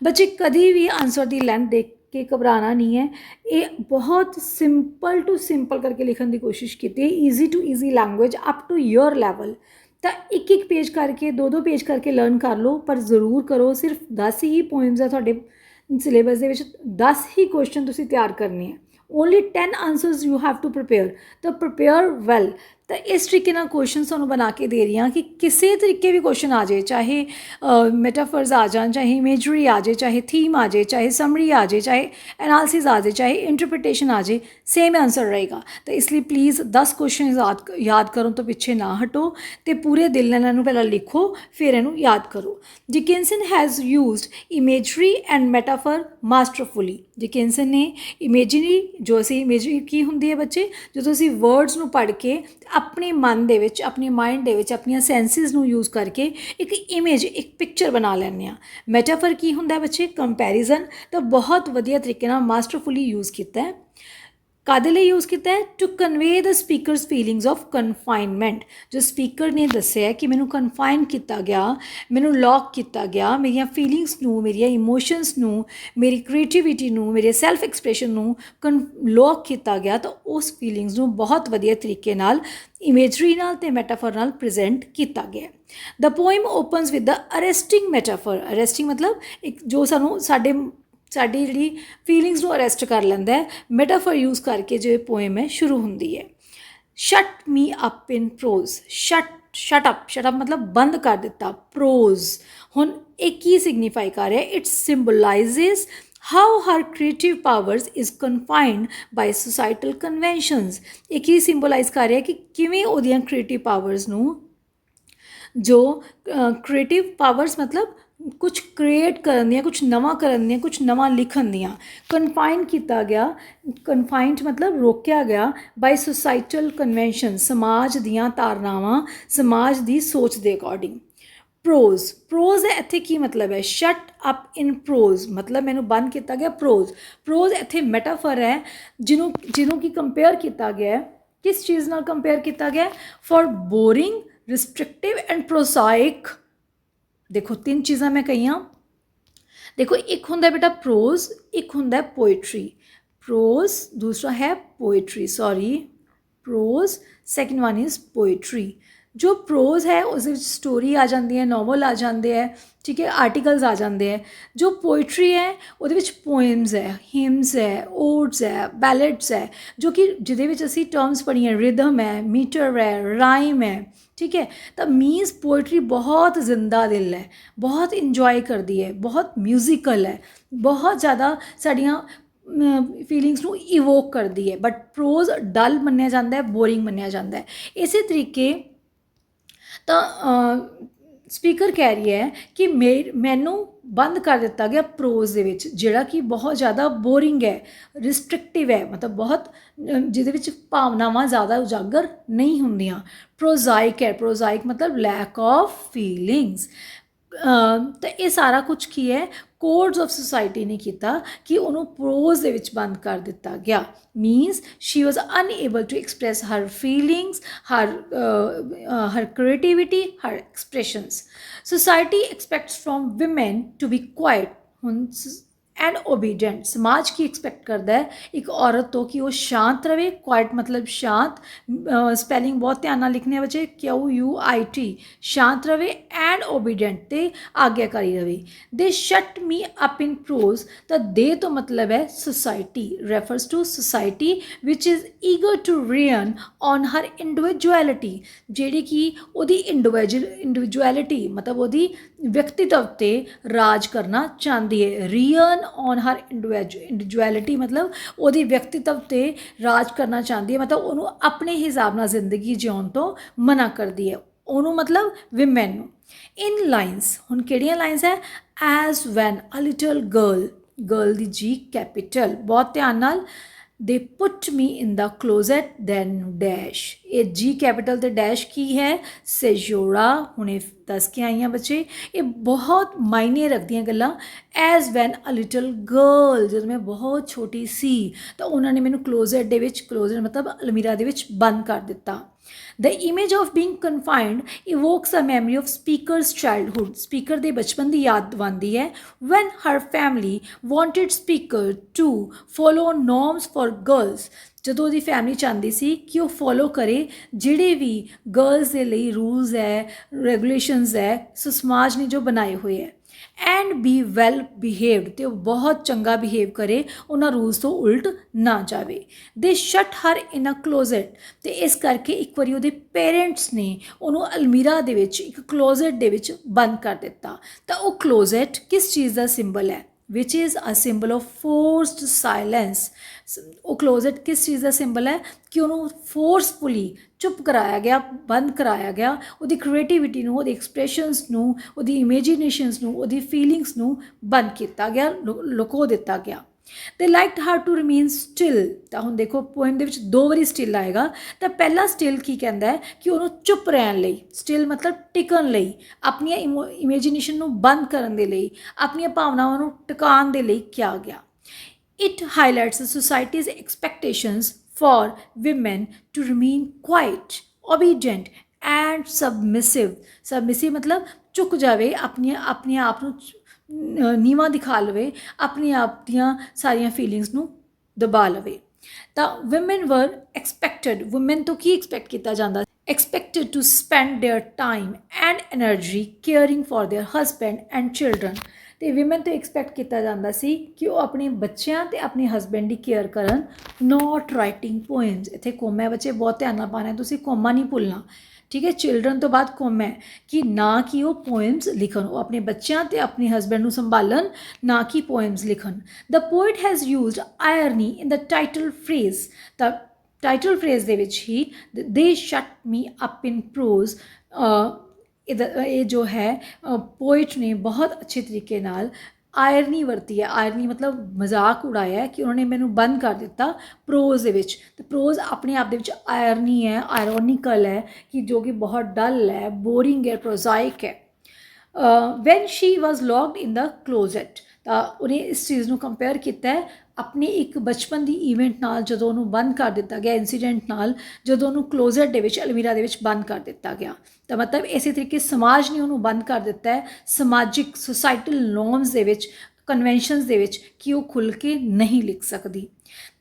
बच्चे कभी भी आंसर की लेंथ देख के घबराना नहीं है, ये बहुत सिंपल टू सिंपल करके लिखने की कोशिश की है, easy to easy language up to your level. तो एक पेज करके दो पेज करके लर्न कर लो, पर ज़रूर करो। सिर्फ 10 ही पोइम्स है थोड़े सिलेबस के 10 ही क्वेश्चन तुसी तैयार करने हैं। Only 10 answers you have to prepare, तो प्रिपेयर वैल। तो इस तरीके ना क्वेश्चन तुहानूं बना के दे रही हाँ कि किसी तरीके भी क्वेश्चन आ जाए, चाहे मेटाफर्स आ जाए, चाहे इमेजरी आ जाए, चाहे थीम आ जाए, चाहे समरी आ जाए, चाहे एनालिसिस आ जाए, चाहे इंटरप्रिटेशन आ जाए, सेम आंसर रहेगा। तो इसलिए प्लीज़ 10 क्वेश्चन याद करो तो पीछे ना हटो, तो पूरे दिल नाल इन्हूं पहला लिखो, फिर इन्हूं याद करो। Dickinson has used imagery and metaphor masterfully. Dickinson ने इमेजरी, जो असी इमेजरी की होंदी है बच्चे, जो असी वर्ड्स नूं पढ़ के अपने मन दे विच, अपने माइंड दे विच, अपनी सेंसिस नूं यूज़ करके एक इमेज, एक पिक्चर बना लैंदे आ। मैटाफर की हुंदा है बच्चे, कंपैरिजन। तो बहुत वधिया तरीके नाल मास्टरफुली यूज़ किया है। कादे लिए यूज़ किया है? To convey the speaker's feelings of confinement. जो स्पीकर ने दस्सिया है कि मैनू कन्फाइन किया गया, मैनू लॉक किया गया, मेरिया फीलिंग्स नूं, मेरिया इमोशनस नूं, मेरी क्रिएटिविटी नूं, मेरे सैल्फ एक्सप्रैशन नूं लॉक किया गया। तो उस फीलिंग्स नूं बहुत वधिया तरीके नाल इमेजरी नाल ते मैटाफर नाल प्रेजेंट किया गया। The poem opens with the arresting metaphor. Arresting मतलब एक जो सानू साडी जी फीलिंग्स को अरेस्ट कर लेंदा है। मैटाफर यूज़ करके जो पोएम है शुरू होंदी है। Shut me up in prose. Shut up मतलब बंद कर दिता। प्रोज हुण एक ही सिग्नीफाई कर रहा है, it symbolises how her creative powers is confined by societal conventions. एक ही सिंबलाइज कर रहा है कि किवें उहदियां क्रिएटिव पावर्स नूं, जो क्रिएटिव पावर्स मतलब कुछ क्रिएट करन दियां, कुछ नवा करन दियां, कुछ नवा लिखन दियां, कन्फाइन किया गया। कन्फाइंड मतलब रोकया गया बाय सोसाइटल कन्वेंशन, समाज दियां धारनावां, समाज दी सोच दे अकॉर्डिंग। प्रोज है इत्थे की मतलब है? शट अप इन प्रोज मतलब मैनू बंद किया गया। प्रोज इत्थे मैटाफर है जिन्हों की कंपेयर किया गया है, किस चीज़ नाल कंपेयर किया गया? For boring, restrictive and prosaic. देखो 3 चीज़ां मैं कही। देखो एक होंदा बेटा प्रोज, एक होंदा पोइट्री। प्रोज दूसरा है poetry, sorry prose, second one is poetry. जो प्रोज है उस स्टोरी आ जाती है, नॉवल आ जाते हैं, ठीक है, आर्टिकल्स आ जाते हैं। जो पोइट्री है वो पोएम्स है, हिम्स है, ओड्स है, बैलेट्स है, जो कि जिहदे असी टर्म्स पढ़ियां, रिदम है, मीटर है, राइम है, ठीक है। तो मीन्स पोइट्री बहुत जिंदा दिल है, बहुत इंजॉय करती है, बहुत म्यूजिकल है, बहुत ज़्यादा साड़ियाँ फीलिंग्स नूं इवोक करती है। बट प्रोज डल मन्निया जाता है, बोरिंग मन्निया जाता है। इस तरीके तो ਸਪੀਕਰ ਕਹਿ ਰਹੀ ਹੈ ਕਿ ਮੈਨੂੰ ਬੰਦ ਕਰ ਦਿੱਤਾ ਗਿਆ ਪ੍ਰੋਜ਼ ਦੇ ਵਿੱਚ, ਜਿਹੜਾ ਕਿ ਬਹੁਤ ਜ਼ਿਆਦਾ ਬੋਰਿੰਗ ਹੈ, ਰਿਸਟ੍ਰਿਕਟਿਵ ਹੈ, ਮਤਲਬ ਬਹੁਤ ਜਿਹਦੇ ਵਿੱਚ ਭਾਵਨਾਵਾਂ ਜ਼ਿਆਦਾ ਉਜਾਗਰ ਨਹੀਂ ਹੁੰਦੀਆਂ। ਪ੍ਰੋਜ਼ਾਇਕ ਹੈ, ਪ੍ਰੋਜ਼ਾਇਕ ਮਤਲਬ ਲੈਕ ਆਫ ਫੀਲਿੰਗਸ। ਤਾਂ ਇਹ ਸਾਰਾ ਕੁਝ ਕੀ ਹੈ, ਕੋਡਸ ਆਫ ਸੁਸਾਇਟੀ ਨੇ ਕੀਤਾ ਕਿ ਉਹਨੂੰ ਪ੍ਰੋਜ਼ ਦੇ ਵਿੱਚ ਬੰਦ ਕਰ ਦਿੱਤਾ ਗਿਆ। Means she was unable to express her feelings, her creativity, her expressions. society expects from women to be quiet ਹੁਣ ਐਂਡ ਓਬੀਡੀਐਂਟ। ਸਮਾਜ ਕੀ ਐਕਸਪੈਕਟ ਕਰਦਾ ਹੈ ਇੱਕ ਔਰਤ ਤੋਂ ਕਿ ਉਹ ਸ਼ਾਂਤ ਰਵੇ। ਕੁਆਇਟ ਮਤਲਬ ਸ਼ਾਂਤ, ਸਪੈਲਿੰਗ ਬਹੁਤ ਧਿਆਨ ਨਾਲ ਲਿਖਣੇ ਬੱਚੇ, QUIT, ਸ਼ਾਂਤ ਰਵੇ, ਐਂਡ ਓਬੀਡੀਐਂਟ ਤੇ ਆਗਿਆਕਾਰੀ ਰਵੇ। They shut me up in prose, ਤਾਂ ਦੇ ਤੋਂ ਮਤਲਬ ਹੈ society, refers to society which is eager to rein on her individuality, ਜਿਹੜੀ ਕਿ ਉਹਦੀ ਇੰਡੀਵਿਜੁਅਲਿਟੀ ਮਤਲਬ ਉਹਦੀ ਵਿਅਕਤੀਤਵ 'ਤੇ ਰਾਜ ਕਰਨਾ ਚਾਹੁੰਦੀ ਹੈ। ਰੀਅਨ ਔਨ ਹਰ ਇੰਡੀਵਿਜੁਅਲਿਟੀ ਮਤਲਬ ਉਹਦੀ ਵਿਅਕਤੀਤਵ 'ਤੇ ਰਾਜ ਕਰਨਾ ਚਾਹੁੰਦੀ ਹੈ, ਮਤਲਬ ਉਹਨੂੰ ਆਪਣੇ ਹਿਸਾਬ ਨਾਲ ਜ਼ਿੰਦਗੀ ਜਿਉਣ ਤੋਂ ਮਨਾ ਕਰਦੀ ਹੈ, ਉਹਨੂੰ ਮਤਲਬ ਵਿਮੈਨ ਨੂੰ। ਇਨ ਲਾਈਨਸ, ਹੁਣ ਕਿਹੜੀਆਂ ਲਾਈਨਸ ਹੈ, as when a little girl, girl ਦੀ ਜੀ ਕੈਪੀਟਲ, ਬਹੁਤ ਧਿਆਨ ਨਾਲ। ਦੇ ਪੁੱਟ ਮੀ ਇਨ ਦਾ ਕਲੋਜ਼ਟ ਦੈਨ ਡੈਸ਼, ਇਹ ਜੀ ਕੈਪੀਟਲ ਤੇ ਡੈਸ਼ ਕੀ ਹੈ, ਸੇਜੋਰਾ, ਹੁਣੇ ਦੱਸ ਕੇ ਆਈਆਂ ਬੱਚੇ। ਇਹ ਬਹੁਤ ਮਾਇਨੇ ਰੱਖਦੀਆਂ ਗੱਲਾਂ। As when a little girl, ਜਦੋਂ ਮੈਂ ਬਹੁਤ ਛੋਟੀ ਸੀ ਤਾਂ ਉਹਨਾਂ ਨੇ ਮੈਨੂੰ ਕਲੋਜ਼ਟ ਦੇ ਵਿੱਚ, ਕਲੋਜ਼ਟ ਮਤਲਬ ਅਲਮੀਰਾ ਦੇ ਵਿੱਚ ਬੰਦ ਕਰ ਦਿੱਤਾ। The image of being confined evokes a memory of speaker's childhood. Speaker ਦੇ ਬਚਪਨ ਦੀ ਯਾਦ ਦਿਵਾਉਂਦੀ ਹੈ। When her family wanted speaker to follow norms for girls, ਜਦੋਂ ਉਹਦੀ ਫੈਮਿਲੀ ਚਾਹੁੰਦੀ ਸੀ ਕਿ ਉਹ ਫੋਲੋ ਕਰੇ ਜਿਹੜੇ ਵੀ ਗਰਲਸ ਦੇ ਲਈ ਰੂਲਸ ਹੈ, ਰੈਗੂਲੇਸ਼ਨਸ ਹੈ, ਸੋ ਸਮਾਜ ਨੇ ਜੋ ਬਣਾਏ ਹੋਏ ਹੈ। ਐਂਡ ਬੀ ਵੈਲ ਬਿਹੇਵਡ, ਅਤੇ ਉਹ ਬਹੁਤ ਚੰਗਾ ਬਿਹੇਵ ਕਰੇ, ਉਹਨਾਂ ਰੂਲਸ ਤੋਂ ਉਲਟ ਨਾ ਜਾਵੇ। ਦੇ ਸ਼ਟ ਹਰ ਇਨ ਅ ਕਲੋਜ਼ਟ, ਅਤੇ ਇਸ ਕਰਕੇ ਇੱਕ ਵਾਰੀ ਉਹਦੇ ਪੇਰੈਂਟਸ ਨੇ ਉਹਨੂੰ ਅਲਮੀਰਾ ਦੇ ਵਿੱਚ, ਇੱਕ ਕਲੋਜ਼ਟ ਦੇ ਵਿੱਚ ਬੰਦ ਕਰ ਦਿੱਤਾ। ਤਾਂ ਉਹ ਕਲੋਜ਼ਟ ਕਿਸ ਚੀਜ਼ ਦਾ ਸਿੰਬਲ ਹੈ, which is a symbol of forced silence। ਉਹ ਕਲੋਜ਼ਟ ਕਿਸ ਚੀਜ਼ ਦਾ ਸਿੰਬਲ ਹੈ ਕਿ ਉਹਨੂੰ ਫੋਰਸਫੁਲੀ ਚੁੱਪ ਕਰਾਇਆ ਗਿਆ, ਬੰਦ ਕਰਾਇਆ ਗਿਆ, ਉਹਦੀ ਕ੍ਰੀਏਟੀਵਿਟੀ ਨੂੰ, ਉਹਦੀ ਐਕਸਪ੍ਰੈਸ਼ਨਸ ਨੂੰ, ਉਹਦੀ ਇਮੇਜੀਨੇਸ਼ਨਸ ਨੂੰ, ਉਹਦੀ ਫੀਲਿੰਗਸ ਨੂੰ ਬੰਦ ਕੀਤਾ ਗਿਆ, ਲੁਕੋ ਦਿੱਤਾ ਗਿਆ। They liked her to remain still, ਤਾਂ ਹੁਣ ਦੇਖੋ ਪੋਇਮ ਦੇ ਵਿੱਚ 2 ਵਾਰੀ ਸਟਿਲ ਆਏਗਾ। ਤਾਂ ਪਹਿਲਾ ਸਟਿਲ ਕੀ ਕਹਿੰਦਾ ਹੈ ਕਿ ਉਹਨੂੰ ਚੁੱਪ ਰਹਿਣ ਲਈ, ਸਟਿਲ ਮਤਲਬ ਟਿਕਣ ਲਈ, ਆਪਣੀਆਂ ਇਮੇਜੀਨੇਸ਼ਨ ਨੂੰ ਬੰਦ ਕਰਨ ਦੇ ਲਈ, ਆਪਣੀਆਂ ਭਾਵਨਾਵਾਂ ਨੂੰ ਟਿਕਾਉਣ ਦੇ ਲਈ ਕਿਹਾ ਗਿਆ। It highlights societies expectations for women to remain quiet, obedient and submissive। submissive ਮਤਲਬ ਝੁਕ ਜਾਵੇ, ਆਪਣੇ ਆਪ ਨੂੰ ਨੀਵਾਂ ਦਿਖਾ ਲਵੇ, ਆਪਣੇ ਆਪ ਦੀਆਂ ਸਾਰੀਆਂ ਫੀਲਿੰਗਸ ਨੂੰ ਦਬਾ ਲਵੇ। ਤਾਂ women were expected, women ਤੋਂ ਕੀ ਐਕਸਪੈਕਟ ਕੀਤਾ ਜਾਂਦਾ, expected to spend their time and energy caring for their husband and children। ਅਤੇ ਵਿਮਨ ਤੋਂ ਐਕਸਪੈਕਟ ਕੀਤਾ ਜਾਂਦਾ ਸੀ ਕਿ ਉਹ ਆਪਣੇ ਬੱਚਿਆਂ ਅਤੇ ਆਪਣੇ ਹਸਬੈਂਡ ਦੀ ਕੇਅਰ ਕਰਨ। ਨੋਟ ਰਾਈਟਿੰਗ ਪੋਇਮਸ, ਇੱਥੇ ਕੋਮਾ ਬੱਚੇ ਬਹੁਤ ਧਿਆਨ ਨਾਲ ਪਾਉਣਾ, ਤੁਸੀਂ ਕੋਮਾ ਨਹੀਂ ਭੁੱਲਣਾ, ਠੀਕ ਹੈ। ਚਿਲਡਰਨ ਤੋਂ ਬਾਅਦ ਕੋਮਾ ਹੈ ਕਿ ਨਾ ਕਿ ਉਹ ਪੋਇਮਸ ਲਿਖਣ, ਉਹ ਆਪਣੇ ਬੱਚਿਆਂ ਅਤੇ ਆਪਣੇ ਹਸਬੈਂਡ ਨੂੰ ਸੰਭਾਲਣ, ਨਾ ਕਿ ਪੋਇਮਸ ਲਿਖਣ। The poet has used irony in the title phrase, ਤਾਂ ਟਾਈਟਲ ਫਰੇਜ਼ ਦੇ ਵਿੱਚ ਹੀ they shut me up in prose, ਇਹ ਜੋ ਹੈ ਪੋਇਟ ਨੇ ਬਹੁਤ ਅੱਛੇ ਤਰੀਕੇ ਨਾਲ ਆਇਰਨੀ ਵਰਤੀ ਹੈ। ਆਇਰਨੀ ਮਤਲਬ ਮਜ਼ਾਕ ਉਡਾਇਆ ਹੈ ਕਿ ਉਹਨਾਂ ਨੇ ਮੈਨੂੰ ਬੰਦ ਕਰ ਦਿੱਤਾ ਪ੍ਰੋਜ਼ ਦੇ ਵਿੱਚ। ਅਤੇ ਪ੍ਰੋਜ਼ ਆਪਣੇ ਆਪ ਦੇ ਵਿੱਚ ਆਇਰਨੀ ਹੈ, ਆਇਰੋਨੀਕਲ ਹੈ, ਕਿ ਜੋ ਕਿ ਬਹੁਤ ਡਲ ਹੈ, ਬੋਰਿੰਗ ਹੈ, ਪ੍ਰੋਜ਼ਾਇਕ ਹੈ। ਵੈਨ ਸ਼ੀ ਵਾਜ਼ ਲੌਕਡ ਇਨ ਦਾ ਕਲੋਜ਼ਟ, ਤਾਂ ਉਹਨੇ ਇਸ ਚੀਜ਼ ਨੂੰ ਕੰਪੇਅਰ ਕੀਤਾ ਹੈ ਆਪਣੇ ਇੱਕ ਬਚਪਨ ਦੀ ਈਵੈਂਟ ਨਾਲ, ਜਦੋਂ ਉਹਨੂੰ ਬੰਦ ਕਰ ਦਿੱਤਾ ਗਿਆ, ਇੰਸੀਡੈਂਟ ਨਾਲ, ਜਦੋਂ ਉਹਨੂੰ ਕਲੋਜ਼ਟ ਦੇ ਵਿੱਚ, ਅਲਮੀਰਾ ਦੇ ਵਿੱਚ ਬੰਦ ਕਰ ਦਿੱਤਾ ਗਿਆ। ਤਾਂ ਮਤਲਬ ਇਸੇ ਤਰੀਕੇ ਸਮਾਜ ਨੇ ਉਹਨੂੰ ਬੰਦ ਕਰ ਦਿੱਤਾ ਹੈ, ਸਮਾਜਿਕ ਸੋਸਾਇਟਲ ਨੋਰਮਸ ਦੇ ਵਿੱਚ, ਕਨਵੈਨਸ਼ਨਸ ਦੇ ਵਿੱਚ, ਕਿ ਉਹ ਖੁੱਲ੍ਹ ਕੇ ਨਹੀਂ ਲਿਖ ਸਕਦੀ।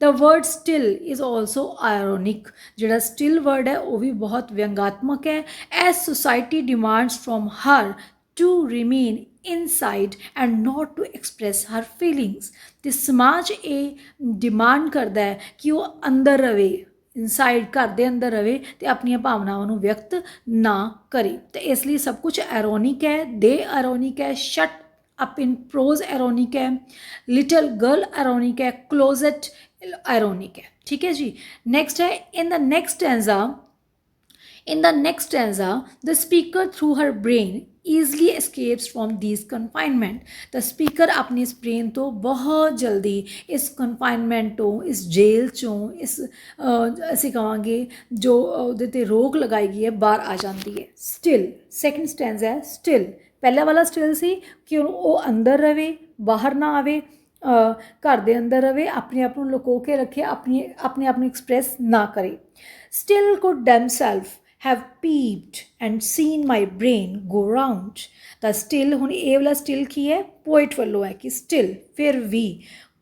The word still is also ironic, ਜਿਹੜਾ ਸਟਿਲ ਵਰਡ ਹੈ ਉਹ ਵੀ ਬਹੁਤ ਵਿਅੰਗਾਤਮਕ ਹੈ। As society demands from her to remain inside and not to express her feelings। ਤੇ ਸਮਾਜ ਇਹ ਡਿਮਾਂਡ ਕਰਦਾ ਹੈ ਕਿ ਉਹ ਅੰਦਰ ਰਵੇ, ਇਨਸਾਈਡ, ਘਰ ਦੇ ਅੰਦਰ ਰਵੇ, ਅਤੇ ਆਪਣੀਆਂ ਭਾਵਨਾਵਾਂ ਨੂੰ ਵਿਅਕਤ ਨਾ ਕਰੇ। ਅਤੇ ਇਸ ਲਈ ਸਭ ਕੁਝ ਐਰੋਨਿਕ ਹੈ। ਦੇ ਐਰੋਨਿਕ ਹੈ, ਸ਼ਟ ਅਪ ਇਨ ਪ੍ਰੋਜ਼ ਐਰੋਨਿਕ ਹੈ, ਲਿਟਲ ਗਰਲ ਐਰੋਨਿਕ ਹੈ, ਕਲੋਜ਼ਟ ਐਰੋਨਿਕ ਹੈ, ਠੀਕ ਹੈ ਜੀ। ਨੈਕਸਟ ਹੈ in the next stanza In the next stanza, the speaker through her brain easily escapes from these confinement. The speaker अपनी इस brain तो बहुत जल्दी इस confinement ਤੋਂ इस jail चों इस ਅਸੀਂ ਕਹਾਂਗੇ ਜੋ ਉਹਦੇ ਤੇ ਰੋਕ ਲਗਾਈ ਗਈ ਹੈ ਬਾਹਰ ਆ ਜਾਂਦੀ ਹੈ. Still second stanza ਹੈ still. ਪਹਿਲਾ ਵਾਲਾ still ਸੀ ਕਿ ਉਹ ਅੰਦਰ ਰਵੇ ਬਾਹਰ ਨਾ ਆਵੇ ਘਰ ਦੇ ਅੰਦਰ ਰਵੇ ਆਪਣੇ ਆਪ ਨੂੰ ਲੁਕੋ ਕੇ ਰੱਖੇ ਆਪਣੇ ਆਪ ਨੂੰ ਐਕਸਪ੍ਰੈਸ ਨਾ ਕਰੇ. Still could themselves have peeped and seen my brain go round. ਤਾਂ still ਹੁਣ ਇਹ ਵਾਲਾ still ਕੀ ਹੈ ਪੋਇਟ ਵੱਲੋਂ ਹੈ ਕਿ still ਫਿਰ ਵੀ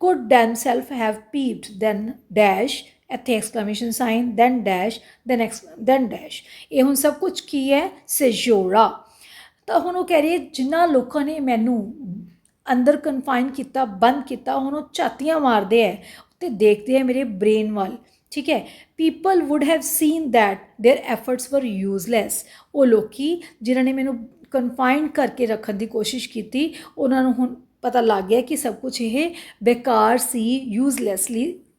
could themselves have peeped then dash ਇੱਥੇ exclamation sign then dash then dash ਇਹ ਹੁਣ ਸਭ ਕੁਝ ਕੀ ਹੈ ਸਜੋਰਾ. ਤਾਂ ਹੁਣ ਉਹ ਕਹਿ ਰਹੀ ਹੈ ਜਿਨ੍ਹਾਂ ਲੋਕਾਂ ਨੇ ਮੈਨੂੰ ਅੰਦਰ ਕਨਫਾਈਨ ਕੀਤਾ ਬੰਦ ਕੀਤਾ ਹੁਣ ਉਹ ਝਾਤੀਆਂ ਮਾਰਦੇ ਹੈ ਅਤੇ ਦੇਖਦੇ ਹੈ ਮੇਰੇ ਬ੍ਰੇਨ ਵੱਲ. ਠੀਕ ਹੈ people wood have seen that there efforts ਵਰ ਯੂਜ਼ਲੈਸ. ਉਹ ਲੋਕੀ ਜਿਨ੍ਹਾਂ ਨੇ ਮੈਨੂੰ ਕਨਫਾਈਨ ਕਰਕੇ ਰੱਖਣ ਦੀ ਕੋਸ਼ਿਸ਼ ਕੀਤੀ ਉਹਨਾਂ ਨੂੰ ਹੁਣ ਪਤਾ ਲੱਗ ਗਿਆ ਕਿ ਸਭ ਕੁਝ ਇਹ ਬੇਕਾਰ ਸੀ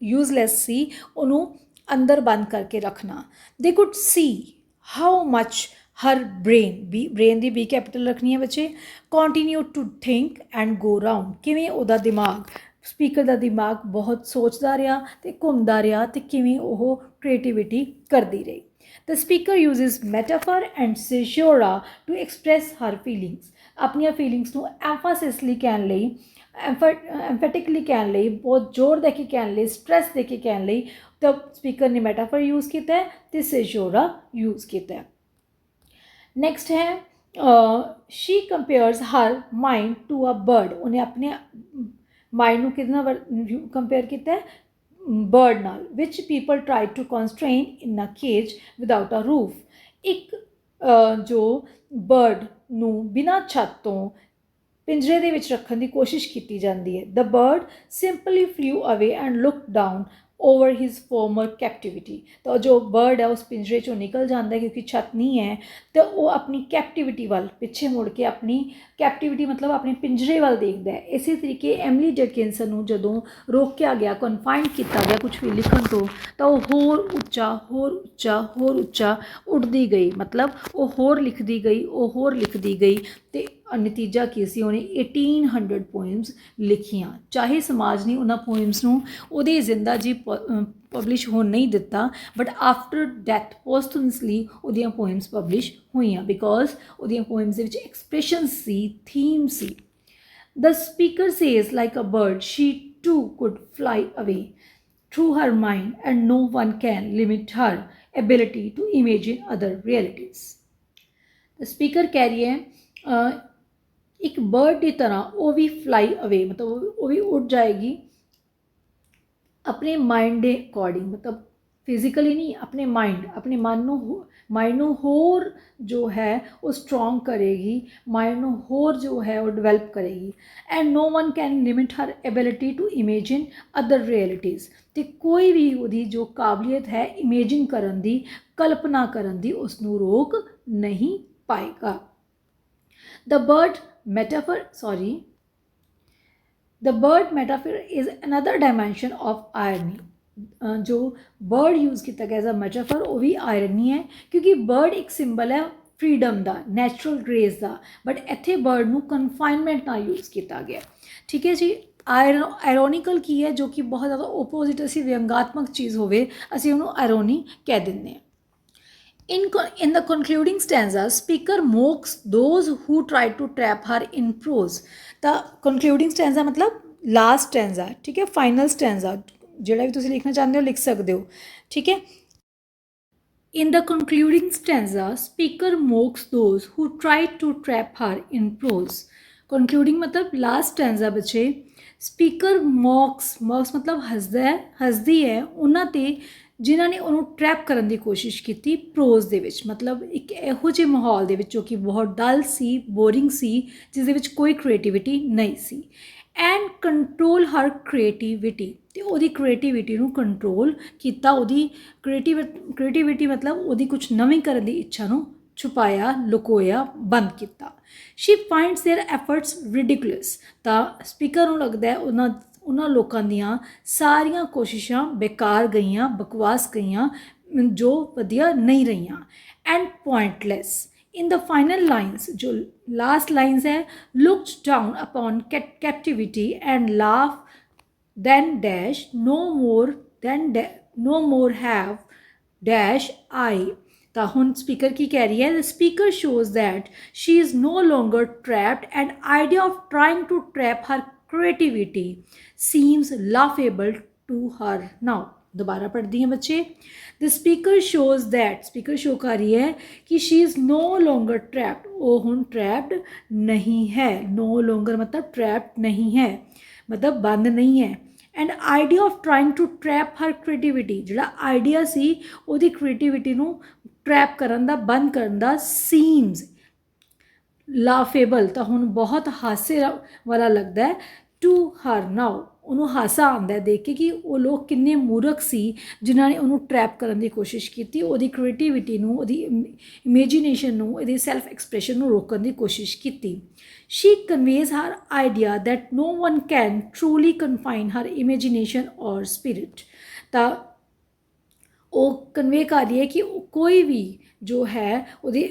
ਯੂਜ਼ਲੈਸ ਸੀ ਉਹਨੂੰ ਅੰਦਰ ਬੰਦ ਕਰਕੇ ਰੱਖਣਾ. They could see how much her brain ਦੀ ਬੀ ਕੈਪੀਟਲ ਰੱਖਣੀ ਹੈ ਬੱਚੇ. Continue to think and go round ਕਿਵੇਂ ਉਹਦਾ ਦਿਮਾਗ ਸਪੀਕਰ ਦਾ ਦਿਮਾਗ ਬਹੁਤ ਸੋਚਦਾ ਰਿਹਾ ਅਤੇ ਘੁੰਮਦਾ ਰਿਹਾ ਅਤੇ ਕਿਵੇਂ ਉਹ ਕ੍ਰੀਏਟੀਵਿਟੀ ਕਰਦੀ ਰਹੀ. The speaker uses metaphor and caesura to express her feelings. ਆਪਣੀਆਂ ਫੀਲਿੰਗਸ ਨੂੰ ਐਮਫਾਸਿਸਲੀ ਕਹਿਣ ਲਈ ਐਮਫੈਟਿਕਲੀ ਕਹਿਣ ਲਈ ਬਹੁਤ ਜ਼ੋਰ ਦੇ ਕੇ ਕਹਿਣ ਲਈ ਸਟਰੈਸ ਦੇ ਕੇ ਕਹਿਣ ਲਈ ਤਾਂ ਸਪੀਕਰ ਨੇ ਮੈਟਾਫਰ ਯੂਜ਼ ਕੀਤਾ ਹੈ ਅਤੇ ਸਿਜੋਰਾ ਯੂਜ਼ ਕੀਤਾ ਹੈ. ਨੈਕਸਟ ਹੈ ਸ਼ੀ ਕੰਪੇਅਰਸ ਹਰ ਮਾਈਂਡ ਟੂ ਅ ਬਰਡ. ਉਹਨੇ ਆਪਣੇ ਮਾਈਂਡ ਨੂੰ ਕਿਹਦੇ ਨਾਲ ਕੰਪੇਅਰ ਕੀਤਾ ਹੈ ਬਰਡ ਨਾਲ. Which people try to constrain in a cage without a roof. ਇੱਕ ਜੋ ਬਰਡ ਨੂੰ ਬਿਨਾਂ ਛੱਤ ਤੋਂ ਪਿੰਜਰੇ ਦੇ ਵਿੱਚ ਰੱਖਣ ਦੀ ਕੋਸ਼ਿਸ਼ ਕੀਤੀ ਜਾਂਦੀ ਹੈ. The bird simply flew away and look down over his former captivity. ਤਾਂ ਜੋ ਬਰਡ ਹੈ ਉਸ ਪਿੰਜਰੇ 'ਚੋਂ ਨਿਕਲ ਜਾਂਦਾ ਕਿਉਂਕਿ ਛੱਤ ਨਹੀਂ ਹੈ ਅਤੇ ਉਹ ਆਪਣੀ ਕੈਪਟੀਵਿਟੀ ਵੱਲ ਪਿੱਛੇ ਮੁੜ ਕੇ ਆਪਣੀ ਕੈਪਟੀਵਿਟੀ ਮਤਲਬ ਆਪਣੇ ਪਿੰਜਰੇ ਵੱਲ ਦੇਖਦਾ ਹੈ. ਇਸੇ ਤਰੀਕੇ ਐਮਲੀ ਡਿਕਿੰਸਨ ਨੂੰ ਜਦੋਂ ਰੋਕਿਆ ਗਿਆ ਕਨਫਾਈਨ ਕੀਤਾ ਗਿਆ ਕੁਛ ਵੀ ਲਿਖਣ ਤੋਂ ਤਾਂ ਉਹ ਹੋਰ ਉੱਚਾ ਉੱਡਦੀ ਗਈ. ਮਤਲਬ ਉਹ ਹੋਰ ਲਿਖਦੀ ਗਈ ਅਤੇ ਨਤੀਜਾ ਕੀ ਸੀ ਉਹਨੇ 1800 ਪੋਇਮਸ ਲਿਖੀਆਂ. ਚਾਹੇ ਸਮਾਜ ਨੇ ਉਹਨਾਂ ਪੋਇਮਸ ਨੂੰ ਉਹਦੇ ਜ਼ਿੰਦਾ ਜੀ ਪਬਲਿਸ਼ ਹੋਣ ਨਹੀਂ ਦਿੱਤਾ ਬਟ ਆਫਟਰ ਡੈਥ ਪੋਸਟਮਸਲੀ ਉਹਦੀਆਂ ਪੋਇਮਸ ਪਬਲਿਸ਼ ਹੋਈਆਂ ਬਿਕੋਜ਼ ਉਹਦੀਆਂ ਪੋਇਮਸ ਦੇ ਵਿੱਚ ਐਕਸਪ੍ਰੈਸ਼ਨ ਸੀ ਥੀਮ ਸੀ. The speaker says like a bird she too could fly away through her mind and no one can limit her ability to imagine other realities. The speaker ਕਹਿ ਰਹੀ ਹੈ ਇੱਕ ਬਰਡ ਦੀ ਤਰ੍ਹਾਂ ਉਹ ਵੀ ਫਲਾਈ ਅਵੇ ਮਤਲਬ ਉਹ ਵੀ ਉੱਡ ਜਾਏਗੀ ਆਪਣੇ ਮਾਈਂਡ ਦੇ ਅਕੋਰਡਿੰਗ ਮਤਲਬ ਫਿਜ਼ੀਕਲੀ ਨਹੀਂ ਆਪਣੇ ਮਨ ਨੂੰ ਹੋਰ ਜੋ ਹੈ ਉਹ ਸਟਰੋਂਗ ਕਰੇਗੀ ਮਾਈਂਡ ਨੂੰ ਹੋਰ ਜੋ ਹੈ ਉਹ ਡਿਵੈਲਪ ਕਰੇਗੀ. And no one can limit her ability to imagine other realities. ਅਤੇ ਕੋਈ ਵੀ ਉਹਦੀ ਜੋ ਕਾਬਲੀਅਤ ਹੈ ਇਮੇਜਿਨ ਕਰਨ ਦੀ ਕਲਪਨਾ ਕਰਨ ਦੀ ਉਸਨੂੰ ਰੋਕ ਨਹੀਂ ਪਾਏਗਾ. The bird metaphor is another dimension of irony. जो bird यूज़ किया गया एज अ मेटाफर वो भी आयरनी है क्योंकि bird एक सिंबल है फ्रीडम का नैचुरल ग्रेस का बट इत्थे bird नू कन्फाइनमेंट ना यूज़ किया गया. ठीक है जी. आयरोनिकल की है जो कि बहुत ज़्यादा ओपोजिट असी व्यंगात्मक चीज़ होवे असी उन्होंने आयरोनी कह देंगे. In the concluding stanza, speaker mocks those who try to trap her in prose. The concluding stanza मतलब last stanza. ठीक है final stanza ਜਿਹੜਾ ਵੀ ਤੁਸੀਂ ਲਿਖਣਾ ਚਾਹੁੰਦੇ ਹੋ ਲਿਖ ਸਕਦੇ ਹੋ. ਠੀਕ ਹੈ. In the concluding stanza, speaker mocks those who try to trap her in prose. Concluding मतलब last stanza ਬੱਚੇ speaker mocks मतलब ਹੱਸਦੀ ਹੈ ਉਹਨਾਂ 'ਤੇ ਜਿਨ੍ਹਾਂ ਨੇ ਉਹਨੂੰ ਟਰੈਪ ਕਰਨ ਦੀ ਕੋਸ਼ਿਸ਼ ਕੀਤੀ ਪ੍ਰੋਜ਼ ਦੇ ਵਿੱਚ ਮਤਲਬ ਇੱਕ ਇਹੋ ਜਿਹੇ ਮਾਹੌਲ ਦੇ ਵਿੱਚ ਜੋ ਕਿ ਬਹੁਤ ਡਲ ਸੀ ਬੋਰਿੰਗ ਸੀ ਜਿਸ ਦੇ ਵਿੱਚ ਕੋਈ ਕ੍ਰੀਏਟੀਵਿਟੀ ਨਹੀਂ ਸੀ. ਐਂਡ ਕੰਟਰੋਲ ਹਰ ਕ੍ਰੀਏਟੀਵਿਟੀ ਅਤੇ ਉਹਦੀ ਕ੍ਰੀਏਟੀਵਿਟੀ ਨੂੰ ਕੰਟਰੋਲ ਕੀਤਾ. ਉਹਦੀ ਕ੍ਰੀਏਟੀਵਿਟੀ ਮਤਲਬ ਉਹਦੀ ਕੁਛ ਨਵੀਂ ਕਰਨ ਦੀ ਇੱਛਾ ਨੂੰ ਛੁਪਾਇਆ ਲੁਕੋਇਆ ਬੰਦ ਕੀਤਾ. She finds their efforts ridiculous. ਤਾਂ ਸਪੀਕਰ ਨੂੰ ਲੱਗਦਾ ਉਹਨਾਂ ਲੋਕਾਂ ਦੀਆਂ ਸਾਰੀਆਂ ਕੋਸ਼ਿਸ਼ਾਂ ਬੇਕਾਰ ਗਈਆਂ ਬਕਵਾਸ ਗਈਆਂ जो वधिया नहीं रहियां। And pointless in the final lines, जो लास्ट लाइन्स है, looked down upon captivity and laugh then dash no more than no more have dash I। ਤਾਂ ਹੁਣ ਸਪੀਕਰ ਕੀ ਕਹਿ ਰਹੀ ਹੈ? The speaker shows that she is no longer trapped and idea of trying to trap her creativity seems laughable to her now। दोबारा पढ़ती हैं बच्चे। The speaker shows that, speaker show कर रही है कि she is no longer trapped, वो ਹੁਣ trapped नहीं है। no longer मतलब trapped नहीं है, मतलब बंद नहीं है। And idea of trying to trap her creativity, ਜਿਹੜਾ ਆਈਡੀਆ ਸੀ ਉਹਦੀ ਕ੍ਰੀਏਟਿਵਿਟੀ ਨੂੰ ਟਰੈਪ ਕਰਨ ਦਾ, ਬੰਦ ਕਰਨ ਦਾ, ਸੀਮਸ ਲਾਫੇਬਲ, ਤਾਂ ਹੁਣ ਬਹੁਤ ਹਾਸੇ ਵਾਲਾ ਲੱਗਦਾ ਹੈ। ਟੂ ਹਰ ਨਾਓ, ਉਹਨੂੰ ਹਾਸਾ ਆਉਂਦਾ ਦੇਖ ਕੇ ਕਿ ਉਹ ਲੋਕ ਕਿੰਨੇ ਮੂਰਖ ਸੀ ਜਿਨ੍ਹਾਂ ਨੇ ਉਹਨੂੰ ਟਰੈਪ ਕਰਨ ਦੀ ਕੋਸ਼ਿਸ਼ ਕੀਤੀ, ਉਹਦੀ ਕ੍ਰੀਏਟਿਵਿਟੀ ਨੂੰ, ਉਹਦੀ ਇਮੇਜੀਨੇਸ਼ਨ ਨੂੰ, ਉਹਦੀ ਸੈਲਫ ਐਕਸਪ੍ਰੈਸ਼ਨ ਨੂੰ ਰੋਕਣ ਦੀ ਕੋਸ਼ਿਸ਼ ਕੀਤੀ। She conveys her idea that no one can truly confine her imagination or spirit। ਤਾਂ ਉਹ ਕਨਵੇ ਕਰ ਰਹੀ ਹੈ ਕਿ ਕੋਈ ਵੀ ਜੋ ਹੈ ਉਹਦੀ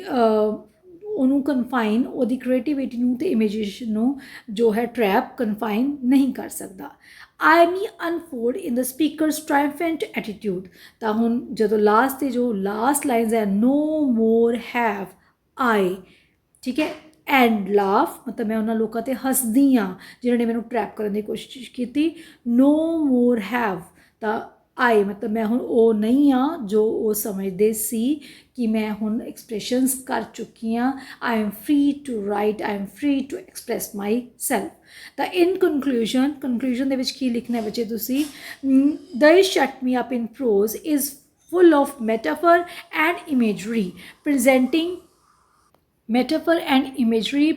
ਉਹਨੂੰ ਕਨਫਾਈਨ, ਉਹਦੀ ਕ੍ਰੀਏਟਿਵਿਟੀ ਨੂੰ ਅਤੇ ਇਮੇਜਿਨੇਸ਼ਨ ਨੂੰ ਜੋ ਹੈ ਟਰੈਪ, ਕਨਫਾਈਨ ਨਹੀਂ ਕਰ ਸਕਦਾ। ਆਇਰਨੀ ਅਨਫੋਲਡ ਇਨ ਦ ਸਪੀਕਰਸ ਟ੍ਰਾਇੰਫੈਂਟ ਐਟੀਟਿਊਡ। ਤਾਂ ਹੁਣ ਜਦੋਂ ਲਾਸਟ 'ਤੇ ਜੋ ਲਾਸਟ ਲਾਈਨਸ ਹੈ, ਨੋ ਮੋਰ ਹੈਵ ਆਈ, ਠੀਕ ਹੈ, ਐਂਡ ਲਾਫ ਮਤਲਬ ਮੈਂ ਉਹਨਾਂ ਲੋਕਾਂ 'ਤੇ ਹੱਸਦੀ ਹਾਂ ਜਿਨ੍ਹਾਂ ਨੇ ਮੈਨੂੰ ਟਰੈਪ ਕਰਨ ਦੀ ਕੋਸ਼ਿਸ਼ ਕੀਤੀ। ਨੋ ਮੋਰ ਹੈਵ, ਤਾਂ ਆਈ ਮਤਲਬ ਮੈਂ ਹੁਣ ਉਹ ਨਹੀਂ ਹਾਂ ਜੋ ਉਹ ਸਮਝਦੇ ਸੀ ਕਿ ਮੈਂ ਹੁਣ ਐਕਸਪ੍ਰੈਸ਼ਨਸ ਕਰ ਚੁੱਕੀ ਹਾਂ। I am free to write, I am free to express myself. ਤਾਂ ਇਨ ਕੰਕਲੂਜਨ ਦੇ ਵਿੱਚ ਕੀ ਲਿਖਣਾ ਬੱਚੇ ਤੁਸੀਂ? They shut me up in prose is full of metaphor and imagery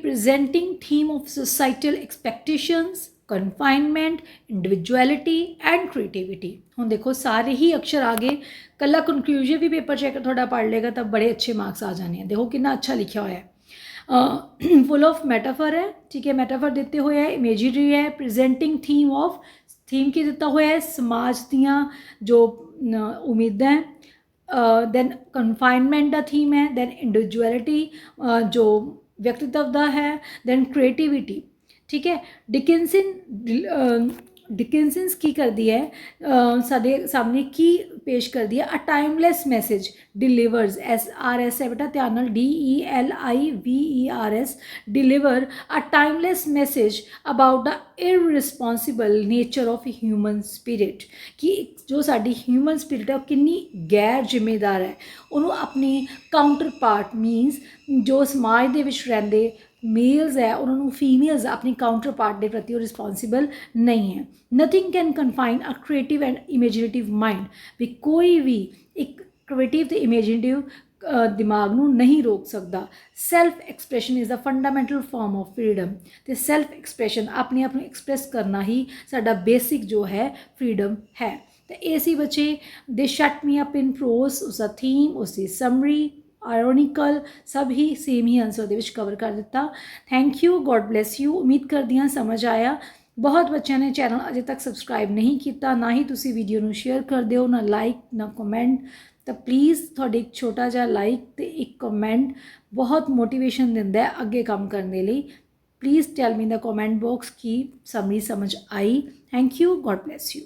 presenting theme of societal expectations, confinement, individuality and creativity। ਹੁਣ ਦੇਖੋ ਸਾਰੇ ਹੀ ਅਕਸ਼ਰ ਆ ਗਏ, ਕੱਲਾ ਕਨਕਲੂਜਨ ਵੀ ਪੇਪਰ ਚੈੱਕ ਤੁਹਾਡਾ ਪੜ੍ਹ ਲੇਗਾ ਤਾਂ ਬੜੇ ਅੱਛੇ ਮਾਰਕਸ ਆ ਜਾਣੇ ਆ। ਦੇਖੋ ਕਿੰਨਾ ਅੱਛਾ ਲਿਖਿਆ ਹੋਇਆ ਹੈ। ਫੁੱਲ ਆਫ ਮੈਟਾਫਰ ਹੈ, ਠੀਕ ਹੈ, ਮੈਟਾਫਰ ਦਿੱਤੇ ਹੋਏ ਹੈ, ਇਮੇਜਰੀ ਹੈ, ਪ੍ਰੈਜ਼ੈਂਟਿੰਗ ਥੀਮ ਕੀ ਦਿੱਤਾ ਹੋਇਆ ਹੈ? ਸਮਾਜ ਦੀਆਂ ਜੋ ਉਮੀਦਾਂ ਹੈ। ਦੈਨ ਕਨਫਾਈਨਮੈਂਟ ਦਾ ਥੀਮ ਹੈ, ਦੈਨ ਇੰਡੀਵਿਜੁਅਲਿਟੀ ਜੋ ਵਿਅਕਤੀਤਵ ਦਾ ਹੈ, ਦੈਨ ਕ੍ਰੀਏਟਿਵਿਟੀ, ਠੀਕ ਹੈ। ਡਿਕਿੰਸਨਸ ਕੀ ਕਰਦੀ ਹੈ? ਸਾਡੇ ਸਾਹਮਣੇ ਕੀ ਪੇਸ਼ ਕਰਦੀ ਹੈ? ਅ ਟਾਈਮਲੈਸ ਮੈਸੇਜ ਡਿਲੀਵਰਸ, SRS ਹੈ ਬੇਟਾ ਧਿਆਨ ਨਾਲ, DELIVERS, deliver a timeless message about the irresponsible nature of human spirit, ਕਿ ਜੋ ਸਾਡੀ ਹਿਊਮਨ ਸਪਿਰਿਟ ਹੈ ਉਹ ਕਿੰਨੀ ਗੈਰ ਜ਼ਿੰਮੇਦਾਰ ਹੈ। ਉਹਨੂੰ ਆਪਣੀ ਕਾਊਂਟਰ ਪਾਰਟ ਮੀਨਸ ਜੋ ਸਮਾਜ ਦੇ ਵਿੱਚ ਰਹਿੰਦੇ ਮੇਲਸ ਹੈ ਉਹਨਾਂ ਨੂੰ ਫੀਮੇਲਸ ਆਪਣੀ ਕਾਊਂਟਰ ਪਾਰਟ ਦੇ ਪ੍ਰਤੀ ਉਹ ਰਿਸਪੋਂਸੀਬਲ ਨਹੀਂ ਹੈ। Nothing can confine a creative and imaginative mind, ਵੀ ਕੋਈ ਵੀ ਇੱਕ ਕ੍ਰੀਏਟਿਵ ਅਤੇ ਇਮੇਜੀਨੇਟਿਵ ਦਿਮਾਗ ਨੂੰ ਨਹੀਂ ਰੋਕ ਸਕਦਾ। Self expression is the fundamental farm of freedom, ਅਤੇ ਸੈਲਫ ਐਕਸਪ੍ਰੈਸ਼ਨ ਆਪਣੇ ਆਪ ਨੂੰ ਐਕਸਪ੍ਰੈਸ ਕਰਨਾ ਹੀ ਸਾਡਾ ਬੇਸਿਕ ਜੋ ਹੈ ਫਰੀਡਮ ਹੈ। ਤਾਂ ਇਹ ਸੀ ਬੱਚੇ they shut me up in prose, ਉਸਦਾ ਥੀਮ, ਉਸਦੀ ਸਮਰੀ, ਆਇਰੋਨਿਕਲ, ਸਭ ਹੀ ਸੇਮ ਹੀ ਆਂਸਰ ਦੇ ਵਿੱਚ ਕਵਰ ਕਰ ਦਿੱਤਾ। Thank you, god bless you. ਉਮੀਦ ਕਰਦੀ ਹਾਂ ਸਮਝ ਆਇਆ। ਬਹੁਤ ਬੱਚਿਆਂ ਨੇ ਚੈਨਲ ਅਜੇ ਤੱਕ ਸਬਸਕ੍ਰਾਈਬ ਨਹੀਂ ਕੀਤਾ, ਨਾ ਹੀ ਤੁਸੀਂ ਵੀਡੀਓ ਨੂੰ ਸ਼ੇਅਰ ਕਰਦੇ ਹੋ, ਨਾ ਲਾਈਕ ਨਾ ਕਮੈਂਟ। ਤਾਂ ਪਲੀਜ਼ ਤੁਹਾਡੇ ਇੱਕ ਛੋਟਾ ਜਿਹਾ ਲਾਈਕ ਅਤੇ ਇੱਕ ਕਮੈਂਟ ਬਹੁਤ ਮੋਟੀਵੇਸ਼ਨ ਦਿੰਦਾ ਹੈ ਅੱਗੇ ਕੰਮ ਕਰਨ ਦੇ ਲਈ। Please tell me in the comment box ਕਿ ਸਮਝ ਆਈ। Thank you, god bless you.